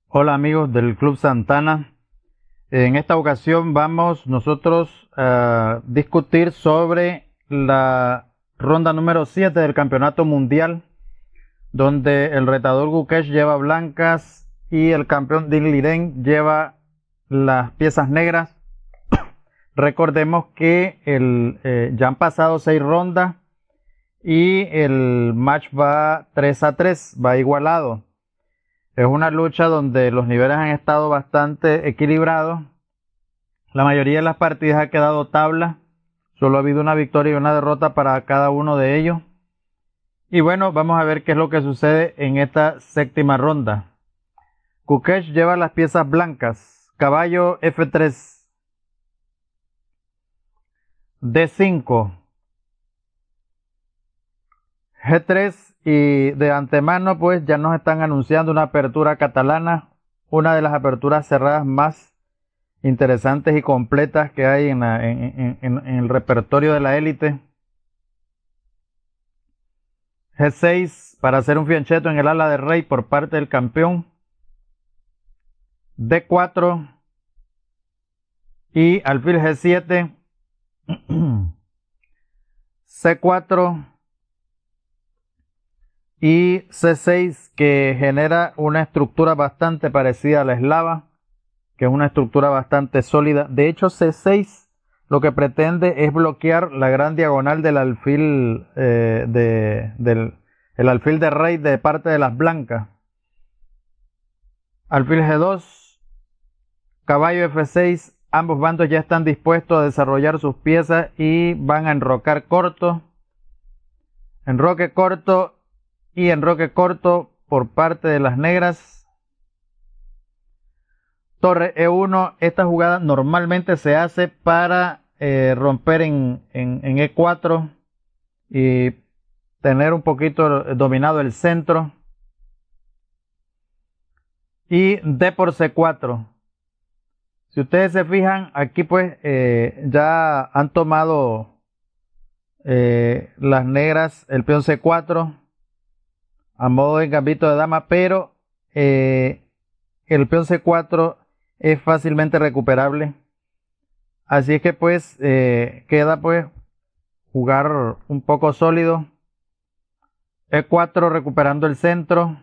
Hola amigos del Club Santana. En esta ocasión vamos nosotros a discutir sobre la ronda número 7 del Campeonato Mundial, donde el retador Gukesh lleva blancas y el campeón Dinh Liren lleva las piezas negras. Recordemos que ya han pasado 6 rondas y el match va 3-3, va igualado. Es una lucha donde los niveles han estado bastante equilibrados. La mayoría de las partidas ha quedado tabla. Solo ha habido una victoria y una derrota para cada uno de ellos. Y bueno, vamos a ver qué es lo que sucede en esta séptima ronda. Gukesh lleva las piezas blancas. Caballo F3. D5. G3. Y de antemano pues ya nos están anunciando una apertura catalana, una de las aperturas cerradas más interesantes y completas que hay en el repertorio de la élite. G6 para hacer un fianchetto en el ala de rey por parte del campeón. D4 y alfil G7. C4 y C6, que genera una estructura bastante parecida a la eslava, que es una estructura bastante sólida. De hecho, C6 lo que pretende es bloquear la gran diagonal del alfil el alfil de rey de parte de las blancas. Alfil G2, caballo F6, ambos bandos ya están dispuestos a desarrollar sus piezas y van a enrocar corto. Enroque corto y enroque corto por parte de las negras. Torre E1, esta jugada normalmente se hace para romper en E4 y tener un poquito dominado el centro. Y D por C4. Si ustedes se fijan, aquí pues ya han tomado las negras el peón C4 a modo de gambito de dama, pero el peón C4 es fácilmente recuperable. Así es que pues queda pues jugar un poco sólido. E4 recuperando el centro.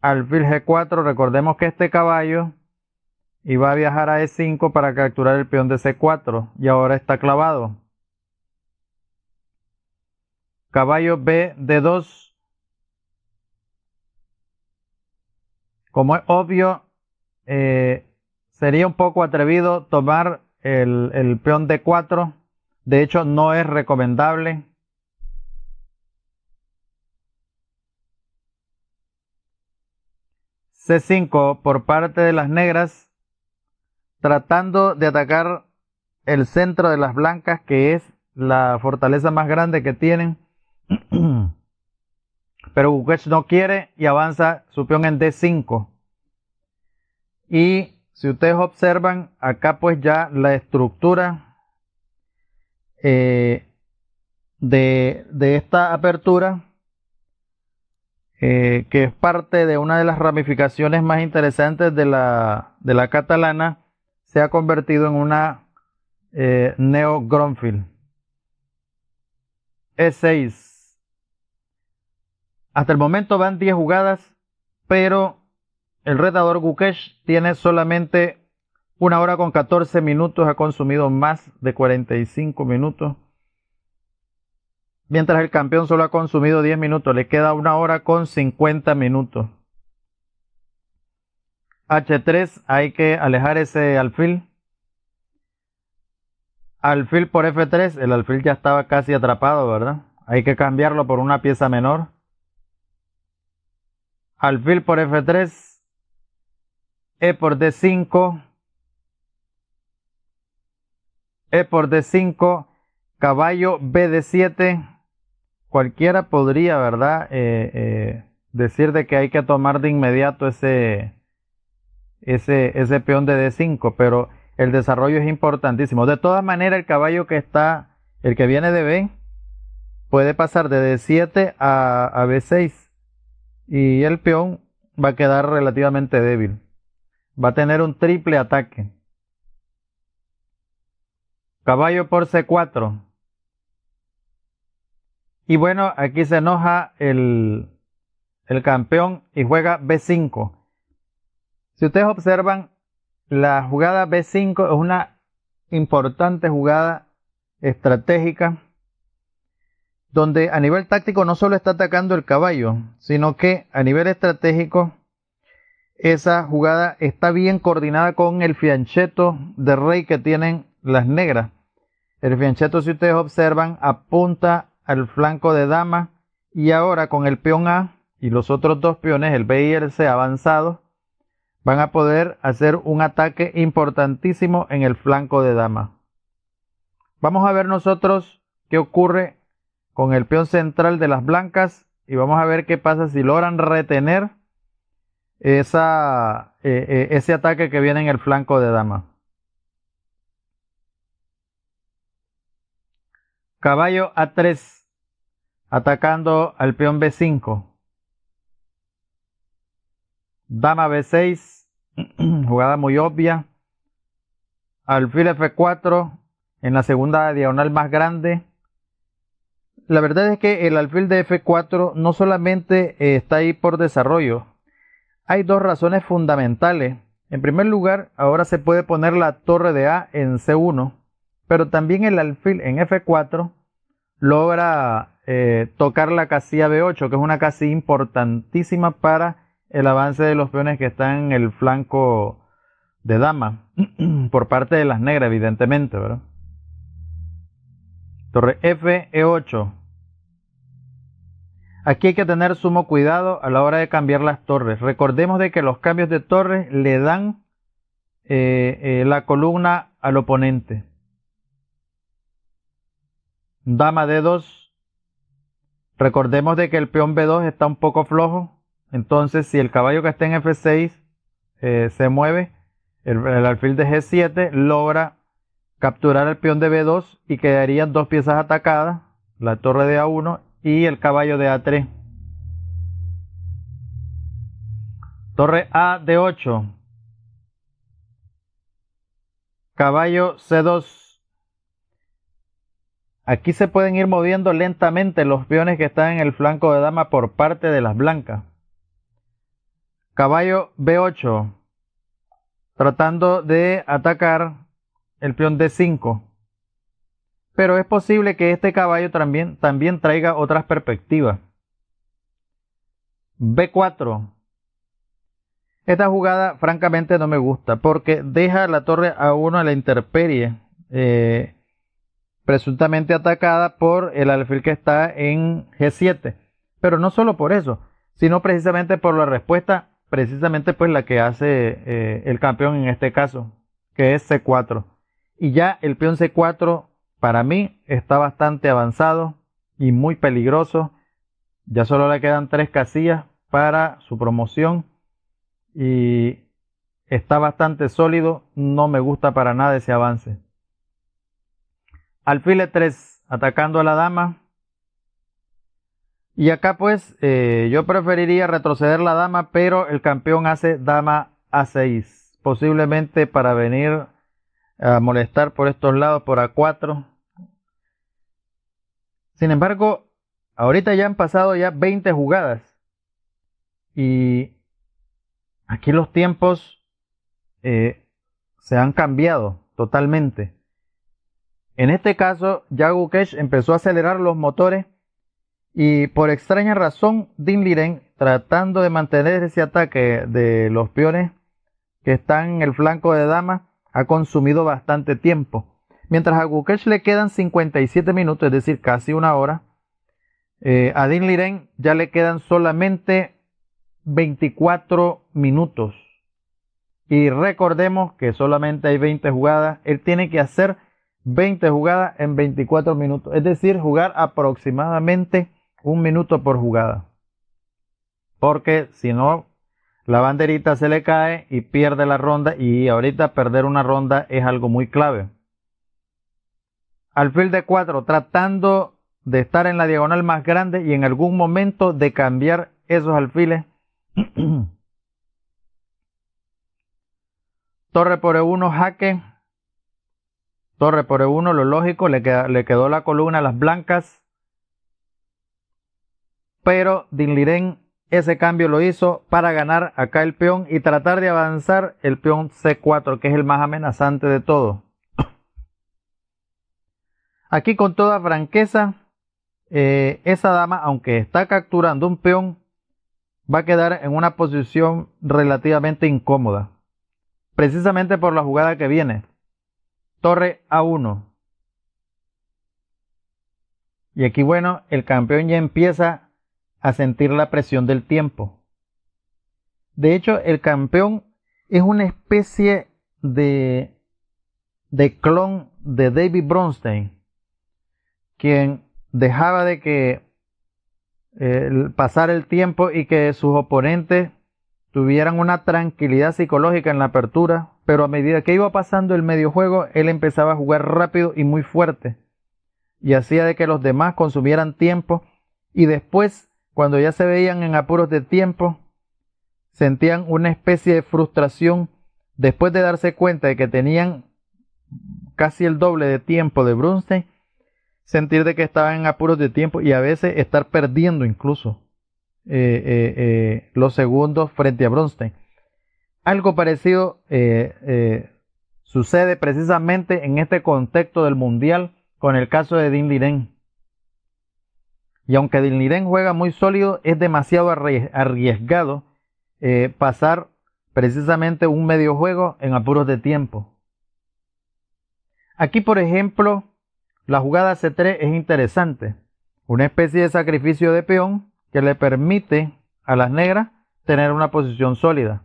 Alfil G4, recordemos que este caballo iba a viajar a E5 para capturar el peón de C4 y ahora está clavado. Caballo B, D2. Como es obvio, sería un poco atrevido tomar el peón D4. De hecho, no es recomendable. C5 por parte de las negras, tratando de atacar el centro de las blancas, que es la fortaleza más grande que tienen. Pero Gukesh no quiere y avanza su peón en D5. Y si ustedes observan, acá pues ya la estructura de esta apertura, que es parte de una de las ramificaciones más interesantes de la catalana, se ha convertido en una neo-Gronfield. E6. Hasta el momento van 10 jugadas, pero el retador Gukesh tiene solamente 1 hora con 14 minutos, ha consumido más de 45 minutos. Mientras el campeón solo ha consumido 10 minutos, le queda 1 hora con 50 minutos. H3, hay que alejar ese alfil. Alfil por F3, el alfil ya estaba casi atrapado, ¿verdad? Hay que cambiarlo por una pieza menor. Alfil por F3, E por D5, E por D5, caballo B D7. Cualquiera podría, ¿verdad? Decir de que hay que tomar de inmediato ese peón de D5, pero el desarrollo es importantísimo. De todas maneras, el caballo el que viene de B, puede pasar de D7 a B6. Y el peón va a quedar relativamente débil. Va a tener un triple ataque. Caballo por C4. Y bueno, aquí se enoja el campeón y juega B5. Si ustedes observan, la jugada B5 es una importante jugada estratégica donde a nivel táctico no solo está atacando el caballo, sino que a nivel estratégico esa jugada está bien coordinada con el fianchetto de rey que tienen las negras. El fianchetto, si ustedes observan, apunta al flanco de dama y ahora con el peón A y los otros dos peones, el B y el C avanzados, van a poder hacer un ataque importantísimo en el flanco de dama. Vamos a ver nosotros qué ocurre con el peón central de las blancas y vamos a ver qué pasa si logran retener ese ataque que viene en el flanco de dama. Caballo A3 atacando al peón B5. Dama B6, jugada muy obvia. Alfil F4 en la segunda diagonal más grande. La verdad es que el alfil de F4 no solamente está ahí por desarrollo. Hay dos razones fundamentales. En primer lugar, ahora se puede poner la torre de A en C1, pero también el alfil en F4 logra tocar la casilla B8, que es una casilla importantísima para el avance de los peones que están en el flanco de dama, por parte de las negras, evidentemente, ¿verdad? Torre F, E8. Aquí hay que tener sumo cuidado a la hora de cambiar las torres. Recordemos de que los cambios de torres le dan la columna al oponente. Dama D2. Recordemos de que el peón B2 está un poco flojo. Entonces, si el caballo que está en F6 se mueve, el alfil de G7 logra capturar el peón de B2 y quedarían dos piezas atacadas, la torre de A1 y el caballo de A3. Torre A de 8. Caballo C2. Aquí se pueden ir moviendo lentamente los peones que están en el flanco de dama por parte de las blancas. Caballo B8. Tratando de atacar el peón D5. Pero es posible que este caballo también traiga otras perspectivas. B4. Esta jugada francamente no me gusta porque deja la torre A1 a la intemperie, presuntamente atacada por el alfil que está en G7. Pero no solo por eso, sino precisamente por la respuesta, precisamente pues la que hace el campeón en este caso, que es C4. Y ya el peón C4 para mí está bastante avanzado y muy peligroso. Ya solo le quedan 3 casillas para su promoción y está bastante sólido. No me gusta para nada ese avance. Alfil E3 atacando a la dama. Y acá pues yo preferiría retroceder la dama, pero el campeón hace dama A6. Posiblemente para venir a molestar por estos lados por A4. Sin embargo, ahorita ya han pasado ya 20 jugadas. Y aquí los tiempos se han cambiado totalmente. En este caso, ya Gukesh empezó a acelerar los motores y por extraña razón, Dinh Liren, tratando de mantener ese ataque de los peones que están en el flanco de dama, ha consumido bastante tiempo. Mientras a Gukesh le quedan 57 minutos, es decir, casi una hora, a Dinh Liren ya le quedan solamente 24 minutos. Y recordemos que solamente hay 20 jugadas. Él tiene que hacer 20 jugadas en 24 minutos. Es decir, jugar aproximadamente 1 minuto por jugada. Porque si no, la banderita se le cae y pierde la ronda. Y ahorita perder una ronda es algo muy clave. Alfil de 4, tratando de estar en la diagonal más grande y en algún momento de cambiar esos alfiles Torre por E1, jaque. Torre por E1, lo lógico, le quedó la columna a las blancas. Pero Din Liren ese cambio lo hizo para ganar acá el peón y tratar de avanzar el peón C4, que es el más amenazante de todo. Aquí con toda franqueza, esa dama, aunque está capturando un peón, va a quedar en una posición relativamente incómoda. Precisamente por la jugada que viene. Torre A1. Y aquí, bueno, el campeón ya empieza a sentir la presión del tiempo. De hecho, el campeón es una especie de clon de David Bronstein, quien dejaba de que pasar el tiempo y que sus oponentes tuvieran una tranquilidad psicológica en la apertura, pero a medida que iba pasando el medio juego, él empezaba a jugar rápido y muy fuerte, y hacía de que los demás consumieran tiempo, y después, cuando ya se veían en apuros de tiempo, sentían una especie de frustración después de darse cuenta de que tenían casi el doble de tiempo de Bronstein, sentir de que estaban en apuros de tiempo y a veces estar perdiendo incluso los segundos frente a Bronstein. Algo parecido sucede precisamente en este contexto del mundial con el caso de Din Liren. Y aunque Din Liren juega muy sólido, es demasiado arriesgado pasar precisamente un medio juego en apuros de tiempo. Aquí, por ejemplo, la jugada C3 es interesante. Una especie de sacrificio de peón que le permite a las negras tener una posición sólida.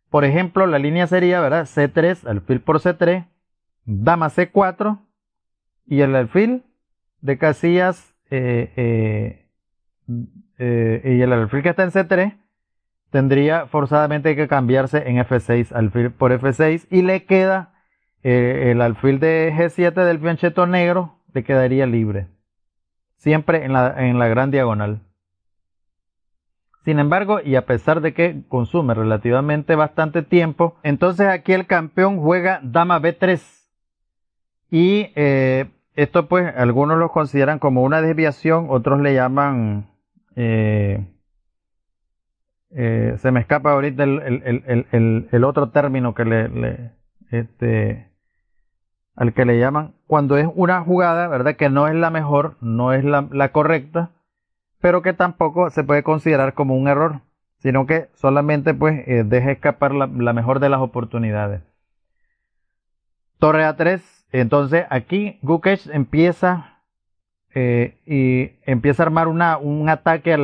Por ejemplo, la línea sería, ¿verdad? C3, alfil por C3, dama C4 y el alfil de casillas y el alfil que está en C3 tendría forzadamente que cambiarse en F6, alfil por F6, y le queda el alfil de G7 del fiancheto negro, le quedaría libre, siempre en la gran diagonal. Sin embargo, y a pesar de que consume relativamente bastante tiempo, entonces aquí el campeón juega dama B3 y esto pues algunos lo consideran como una desviación, otros le llaman, se me escapa ahorita el otro término que al que le llaman, cuando es una jugada, ¿verdad? Que no es la mejor, no es la correcta, pero que tampoco se puede considerar como un error, sino que solamente pues deja escapar la mejor de las oportunidades. Torre A3. Entonces aquí Gukesh empieza a armar un ataque a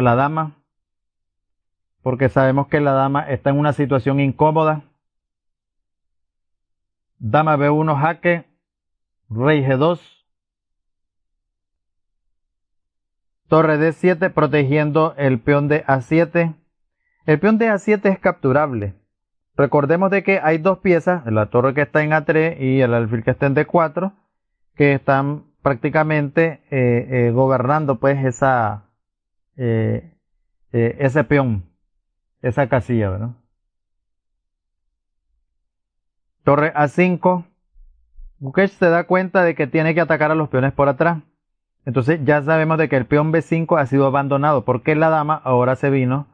la dama, porque sabemos que la dama está en una situación incómoda. Dama B1 jaque, rey G2, torre D7 protegiendo el peón de A7. El peón de A7 es capturable. Recordemos de que hay dos piezas, la torre que está en A3 y el alfil que está en D4, que están prácticamente gobernando pues ese peón, esa casilla, ¿verdad? Torre A5. Gukesh se da cuenta de que tiene que atacar a los peones por atrás. Entonces ya sabemos de que el peón B5 ha sido abandonado, porque la dama ahora se vino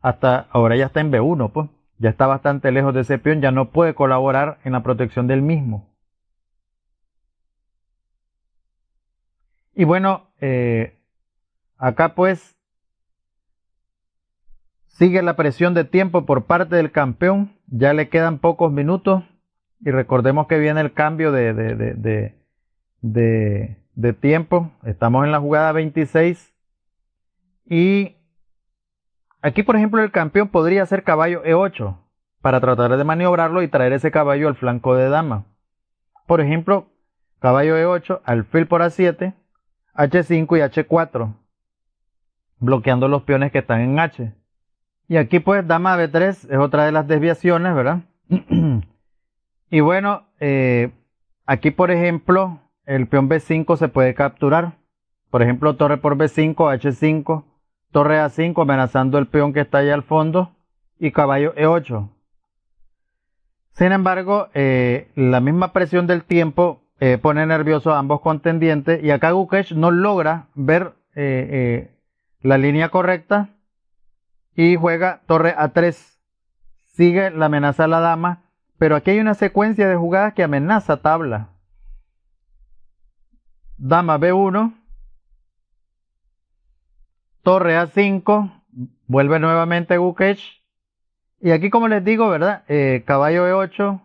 ahora ya está en B1, pues. Ya está bastante lejos de ese peón, ya no puede colaborar en la protección del mismo. Y bueno, acá pues sigue la presión de tiempo por parte del campeón, ya le quedan pocos minutos y recordemos que viene el cambio de tiempo. Estamos en la jugada 26 y aquí, por ejemplo, el campeón podría hacer caballo E8 para tratar de maniobrarlo y traer ese caballo al flanco de dama. Por ejemplo, caballo E8, alfil por A7, H5 y H4, bloqueando los peones que están en H. Y aquí pues dama B3 es otra de las desviaciones, ¿verdad? Y bueno, aquí por ejemplo, el peón B5 se puede capturar. Por ejemplo, torre por B5, H5, torre A5 amenazando el peón que está allá al fondo y caballo E8. Sin embargo, la misma presión del tiempo pone nerviosos a ambos contendientes y acá Gukesh no logra ver la línea correcta y juega torre A3. Sigue la amenaza a la dama, pero aquí hay una secuencia de jugadas que amenaza tabla. Dama B1, torre A5, vuelve nuevamente Gukesh. Y aquí, como les digo, ¿verdad? Caballo E8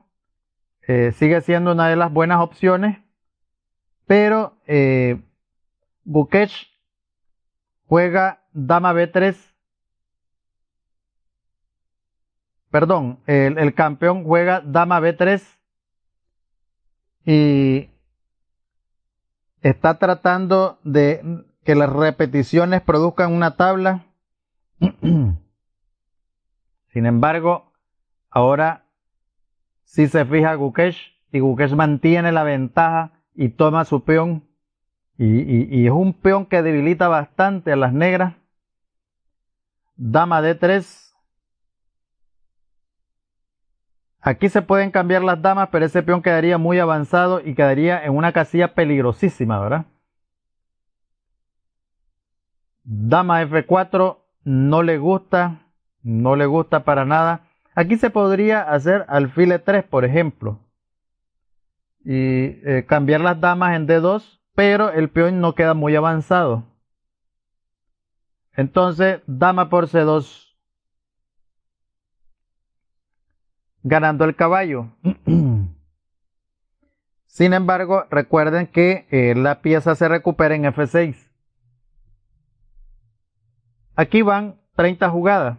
sigue siendo una de las buenas opciones, pero Gukesh juega dama B3. Perdón, el campeón juega dama B3 y está tratando de que las repeticiones produzcan una tabla. Sin embargo, ahora sí se fija Gukesh y Gukesh mantiene la ventaja y toma su peón. Y es un peón que debilita bastante a las negras. Dama D3. Aquí se pueden cambiar las damas, pero ese peón quedaría muy avanzado y quedaría en una casilla peligrosísima, ¿verdad? Dama F4 no le gusta para nada. Aquí se podría hacer alfil E3, por ejemplo, y cambiar las damas en D2, pero el peón no queda muy avanzado. Entonces, dama por C2. Ganando el caballo. Sin embargo, recuerden que la pieza se recupera en F6. Aquí van 30 jugadas.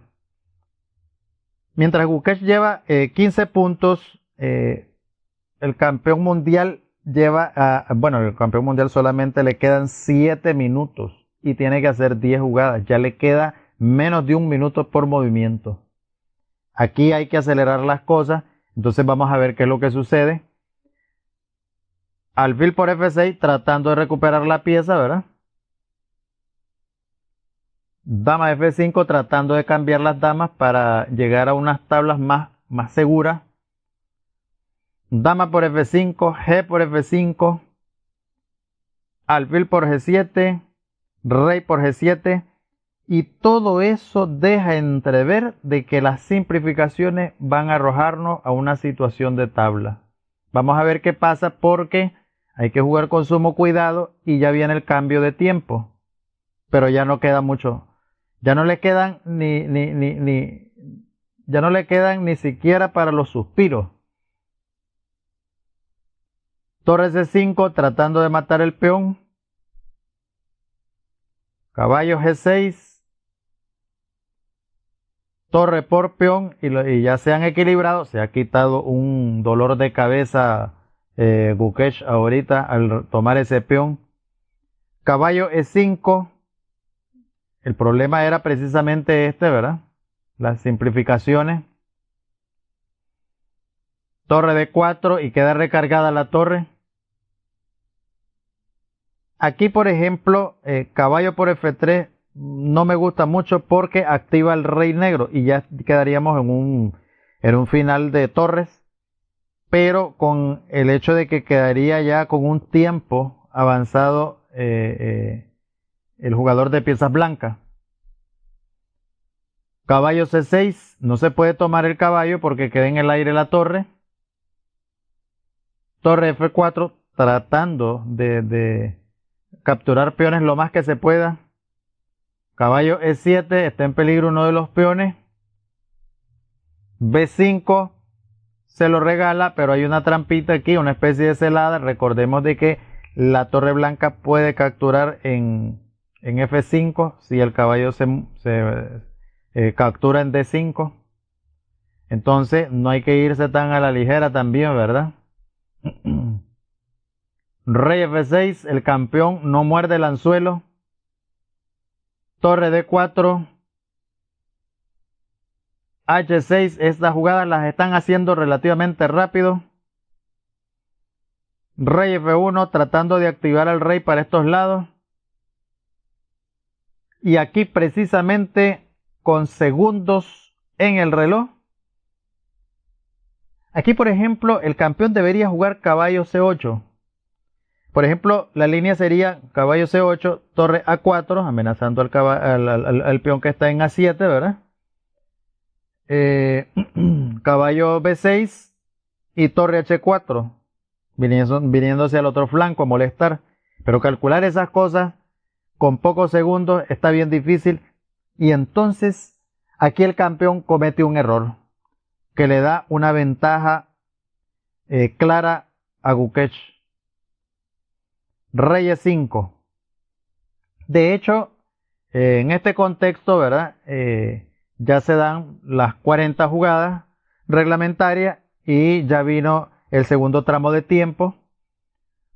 Mientras Gukesh lleva 15 puntos, el campeón mundial bueno, el campeón mundial solamente le quedan 7 minutos y tiene que hacer 10 jugadas. Ya le queda menos de un minuto por movimiento. Aquí hay que acelerar las cosas. Entonces vamos a ver qué es lo que sucede. Alfil por F6 tratando de recuperar la pieza, ¿verdad? Dama F5 tratando de cambiar las damas para llegar a unas tablas más seguras. Dama por F5, G por F5, alfil por G7, rey por G7. Y todo eso deja entrever de que las simplificaciones van a arrojarnos a una situación de tabla. Vamos a ver qué pasa porque hay que jugar con sumo cuidado y ya viene el cambio de tiempo. Pero ya no queda mucho. Ya no le quedan ya no le quedan ni siquiera para los suspiros. Torre C5 tratando de matar el peón. Caballo G6. Torre por peón y ya se han equilibrado. Se ha quitado un dolor de cabeza Gukesh ahorita al tomar ese peón. Caballo E5. El problema era precisamente este, ¿verdad? Las simplificaciones. Torre D4 y queda recargada la torre. Aquí, por ejemplo, caballo por F3 no me gusta mucho porque activa el rey negro y ya quedaríamos en un final de torres, pero con el hecho de que quedaría ya con un tiempo avanzado el jugador de piezas blancas. Caballo C6, no se puede tomar el caballo porque queda en el aire la torre. Torre F4 tratando de capturar peones lo más que se pueda. Caballo E7, está en peligro uno de los peones. B5 se lo regala, pero hay una trampita aquí, una especie de celada. Recordemos de que la torre blanca puede capturar en F5 si el caballo se captura en D5. Entonces no hay que irse tan a la ligera también, ¿verdad? Rey F6, el campeón no muerde el anzuelo. Torre D4. H6, estas jugadas las están haciendo relativamente rápido. Rey F1 tratando de activar al rey para estos lados. Y aquí precisamente con segundos en el reloj Aquí, por ejemplo, el campeón debería jugar caballo C8. Por ejemplo, la línea sería caballo C8, torre A4, amenazando al peón que está en A7, ¿verdad? Caballo B6 y torre H4, viniéndose al otro flanco a molestar. Pero calcular esas cosas con pocos segundos está bien difícil. Y entonces aquí el campeón comete un error que le da una ventaja clara a Gukesh. Rey E5. De hecho, en este contexto, ¿verdad? Ya se dan las 40 jugadas reglamentarias y ya vino el segundo tramo de tiempo.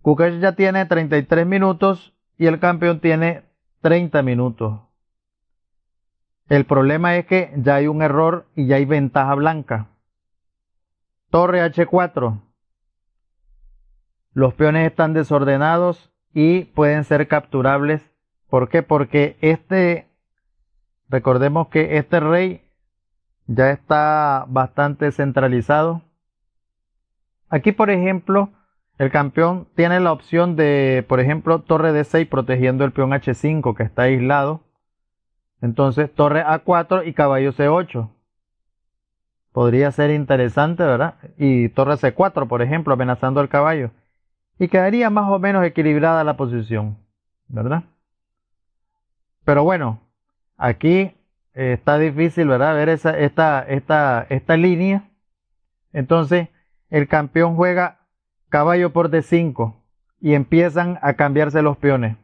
Gukesh ya tiene 33 minutos y el campeón tiene 30 minutos. El problema es que ya hay un error y ya hay ventaja blanca. Torre H4. Los peones están desordenados y pueden ser capturables. ¿Por qué? Porque recordemos que este rey ya está bastante centralizado. Aquí, por ejemplo, el campeón tiene la opción de, por ejemplo, torre D6 protegiendo el peón H5 que está aislado. Entonces, torre A4 y caballo C8. Podría ser interesante, ¿verdad? Y torre C4, por ejemplo, amenazando al caballo. Y quedaría más o menos equilibrada la posición, ¿verdad? Pero bueno, aquí está difícil, ¿verdad? Ver esta línea. Entonces, el campeón juega caballo por D5 y empiezan a cambiarse los peones.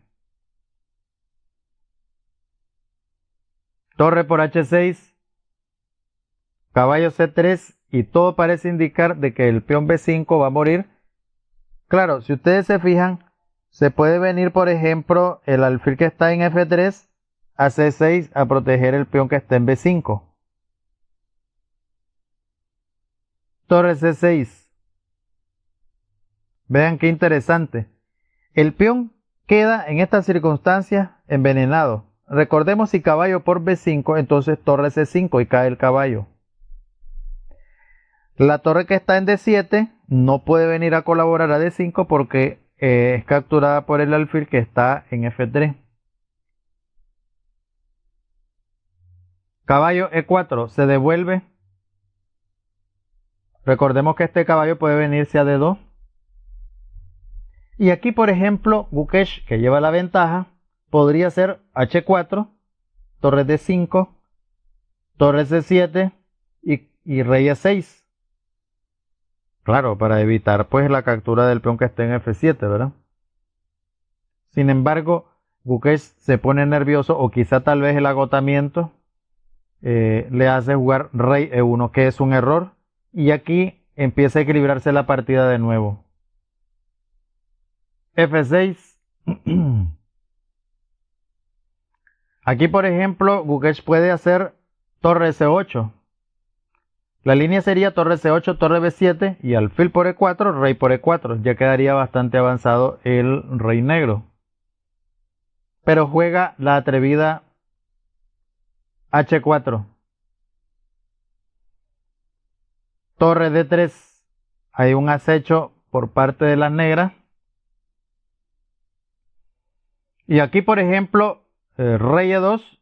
Torre por H6, caballo C3 y todo parece indicar de que el peón B5 va a morir. Claro, si ustedes se fijan, se puede venir, por ejemplo, el alfil que está en F3 a C6 a proteger el peón que está en B5. Torre C6. Vean qué interesante. El peón queda en estas circunstancias envenenado. Recordemos si caballo por B5, entonces torre C5 y cae el caballo. La torre que está en D7 no puede venir a colaborar a D5 porque es capturada por el alfil que está en F3. Caballo E4 se devuelve. Recordemos que este caballo puede venirse a D2. Y aquí, por ejemplo, Gukesh, que lleva la ventaja, podría ser H4, torre D5, torre C7 y rey E6. Claro, para evitar pues la captura del peón que esté en F7, ¿verdad? Sin embargo, Gukesh se pone nervioso o quizá tal vez el agotamiento le hace jugar rey E1, que es un error. Y aquí empieza a equilibrarse la partida de nuevo. F6. Aquí, por ejemplo, Gukesh puede hacer torre C8. La línea sería torre C8, torre B7 y alfil por E4, rey por E4. Ya quedaría bastante avanzado el rey negro. Pero juega la atrevida H4. Torre D3. Hay un acecho por parte de las negras. Y aquí, por ejemplo, rey E2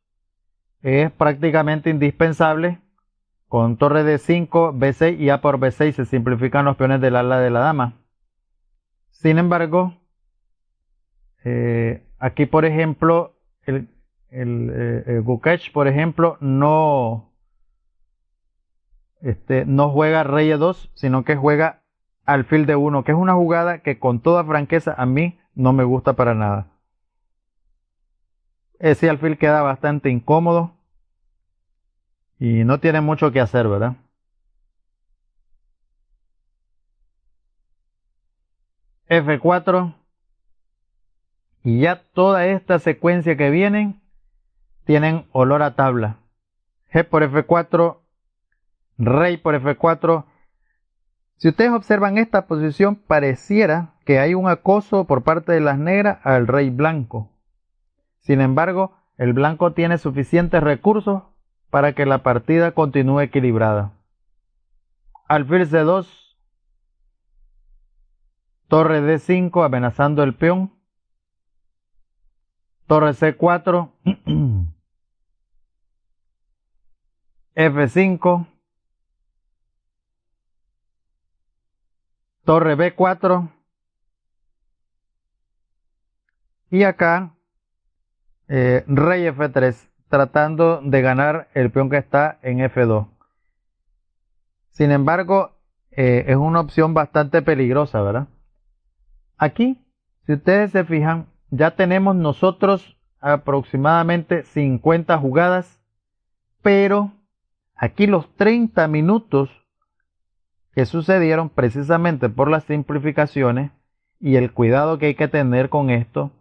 es prácticamente indispensable. Con torre D5, B6 y A por B6 se simplifican los peones del ala de la dama. Sin embargo, aquí, por ejemplo, el Gukesh, por ejemplo, no juega rey E2, sino que juega alfil D1, que es una jugada que con toda franqueza a mí no me gusta para nada. Ese alfil queda bastante incómodo y no tiene mucho que hacer, ¿verdad? F4. Y ya toda esta secuencia que vienen tienen olor a tabla. G por F4, rey por F4. Si ustedes observan esta posición, pareciera que hay un acoso por parte de las negras al rey blanco. Sin embargo, el blanco tiene suficientes recursos para que la partida continúe equilibrada. Alfil C2. Torre D5 amenazando el peón. Torre C4. F5. Torre B4. Y acá rey F3, tratando de ganar el peón que está en F2. Sin embargo, es una opción bastante peligrosa, ¿verdad? Aquí, si ustedes se fijan, ya tenemos nosotros aproximadamente 50 jugadas, pero aquí los 30 minutos que sucedieron precisamente por las simplificaciones y el cuidado que hay que tener con esto,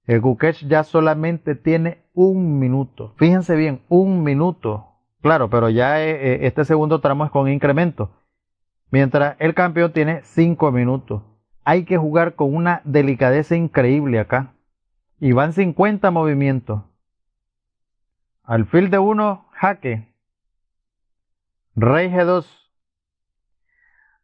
el Gukesh ya solamente tiene 1 minuto. Fíjense bien, 1 minuto. Claro, pero ya este segundo tramo es con incremento. Mientras el campeón tiene 5 minutos. Hay que jugar con una delicadeza increíble acá. Y van 50 movimientos. Alfil de 1, jaque. Rey G2.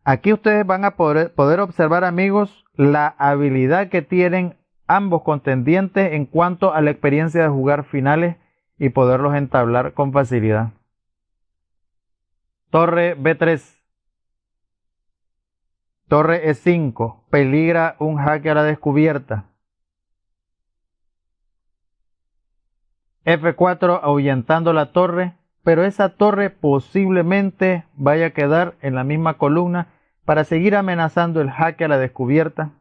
Aquí ustedes van a poder observar, amigos, la habilidad que tienen ambos contendientes en cuanto a la experiencia de jugar finales y poderlos entablar con facilidad. Torre B3. Torre E5. Peligra un jaque a la descubierta. F4 ahuyentando la torre, pero esa torre posiblemente vaya a quedar en la misma columna para seguir amenazando el jaque a la descubierta.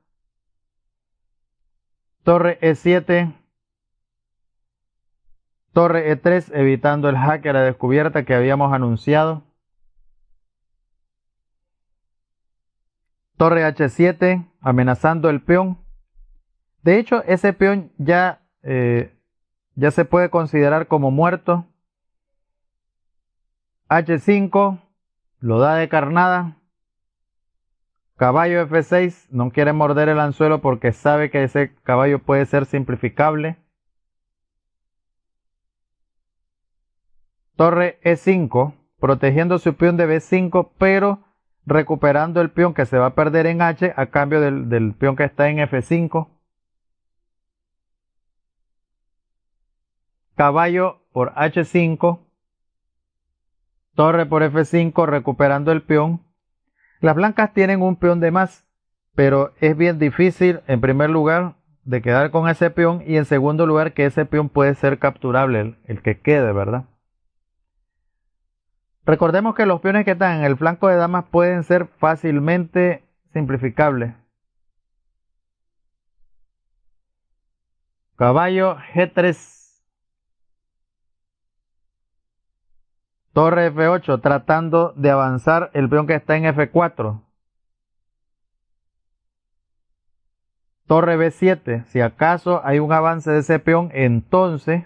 Torre E7. Torre E3 evitando el jaque a la descubierta que habíamos anunciado. Torre H7 amenazando el peón. De hecho, ese peón ya se puede considerar como muerto. H5 lo da de carnada. Caballo F6 no quiere morder el anzuelo porque sabe que ese caballo puede ser simplificable. Torre E5 protegiendo su peón de B5, pero recuperando el peón que se va a perder en H a cambio del peón que está en F5. Caballo por H5. Torre por F5 recuperando el peón. Las blancas tienen un peón de más, pero es bien difícil, en primer lugar, de quedar con ese peón, y en segundo lugar, que ese peón puede ser capturable, el que quede, ¿verdad? Recordemos que los peones que están en el flanco de damas pueden ser fácilmente simplificables. Caballo G3. Torre F8 tratando de avanzar el peón que está en F4. Torre B7. Si acaso hay un avance de ese peón, entonces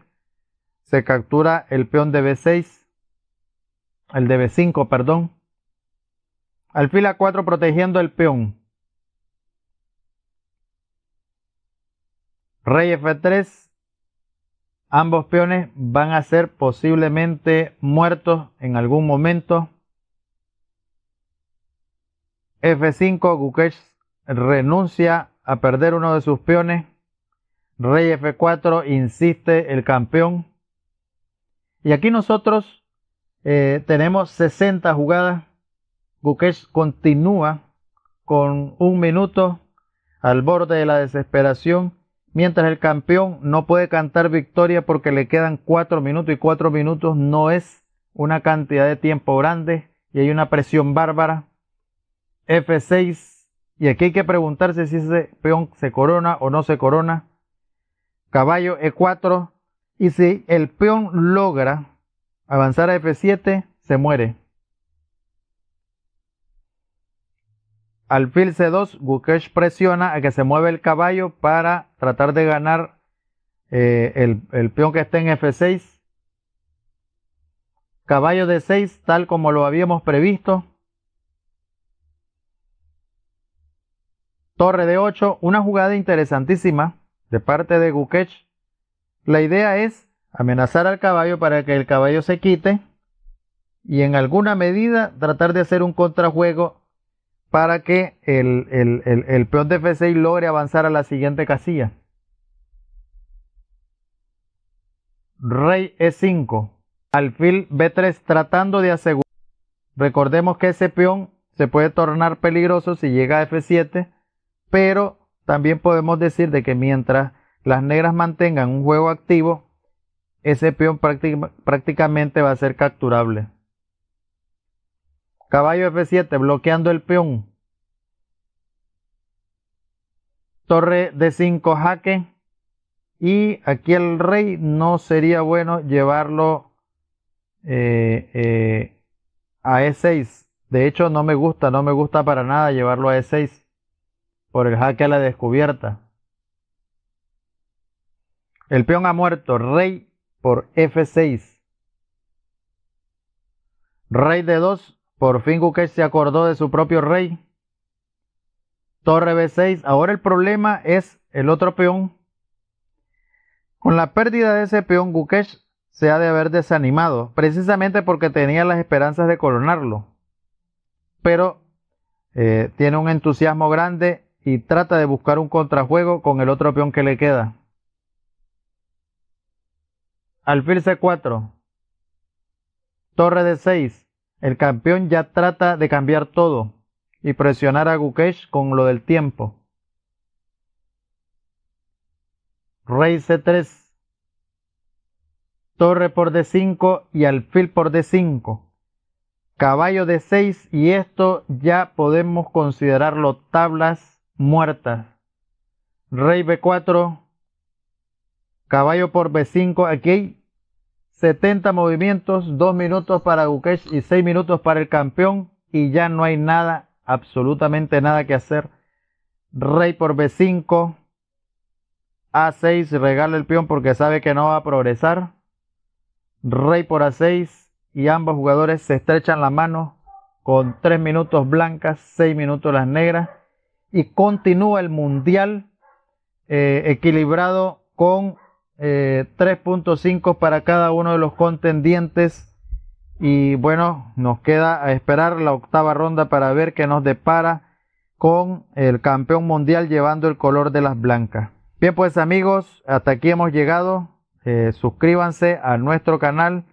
se captura el peón de B6. El de B5, perdón. Alfil A4 protegiendo el peón. Rey F3. Ambos peones van a ser posiblemente muertos en algún momento. F5, Gukesh renuncia a perder uno de sus peones. Rey F4, insiste el campeón. Y aquí nosotros tenemos 60 jugadas. Gukesh continúa con 1 minuto al borde de la desesperación, mientras el campeón no puede cantar victoria porque le quedan 4 minutos, y 4 minutos no es una cantidad de tiempo grande y hay una presión bárbara. F6, y aquí hay que preguntarse si ese peón se corona o no se corona. Caballo E4, y si el peón logra avanzar a F7, se muere. Alfil C2, Gukesh presiona a que se mueva el caballo para tratar de ganar el peón que está en F6. Caballo D6, tal como lo habíamos previsto. Torre D8, una jugada interesantísima de parte de Gukesh. La idea es amenazar al caballo para que el caballo se quite y en alguna medida tratar de hacer un contrajuego para que el peón de F6 logre avanzar a la siguiente casilla. Rey E5, alfil B3 tratando de asegurar. Recordemos que ese peón se puede tornar peligroso si llega a F7, pero también podemos decir de que mientras las negras mantengan un juego activo, ese peón prácticamente va a ser capturable. Caballo F7 bloqueando el peón. Torre D5 jaque. Y aquí el rey no sería bueno llevarlo a E6. De hecho no me gusta para nada llevarlo a E6 por el jaque a la descubierta. El peón ha muerto, rey por F6. Rey D2, por fin Gukesh se acordó de su propio rey. Torre B6, ahora el problema es el otro peón. Con la pérdida de ese peón, Gukesh se ha de haber desanimado, precisamente porque tenía las esperanzas de coronarlo. Pero tiene un entusiasmo grande y trata de buscar un contrajuego con el otro peón que le queda. Alfil C4. Torre D6. El campeón ya trata de cambiar todo y presionar a Gukesh con lo del tiempo. Rey C3. Torre por D5 y alfil por D5. Caballo D6 y esto ya podemos considerarlo tablas muertas. Rey B4. Caballo por B5. Aquí hay 70 movimientos, 2 minutos para Gukesh y 6 minutos para el campeón y ya no hay nada, absolutamente nada que hacer. Rey por B5. A6, regala el peón porque sabe que no va a progresar. Rey por A6 y ambos jugadores se estrechan la mano con 3 minutos blancas, 6 minutos las negras y continúa el mundial equilibrado con 3.5 para cada uno de los contendientes y bueno, nos queda a esperar la octava ronda para ver qué nos depara con el campeón mundial llevando el color de las blancas. Bien, pues amigos, hasta aquí hemos llegado. Suscríbanse a nuestro canal,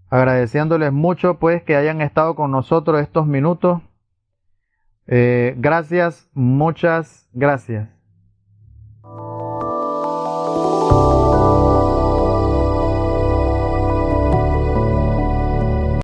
agradeciéndoles mucho pues que hayan estado con nosotros estos minutos. Gracias, muchas gracias.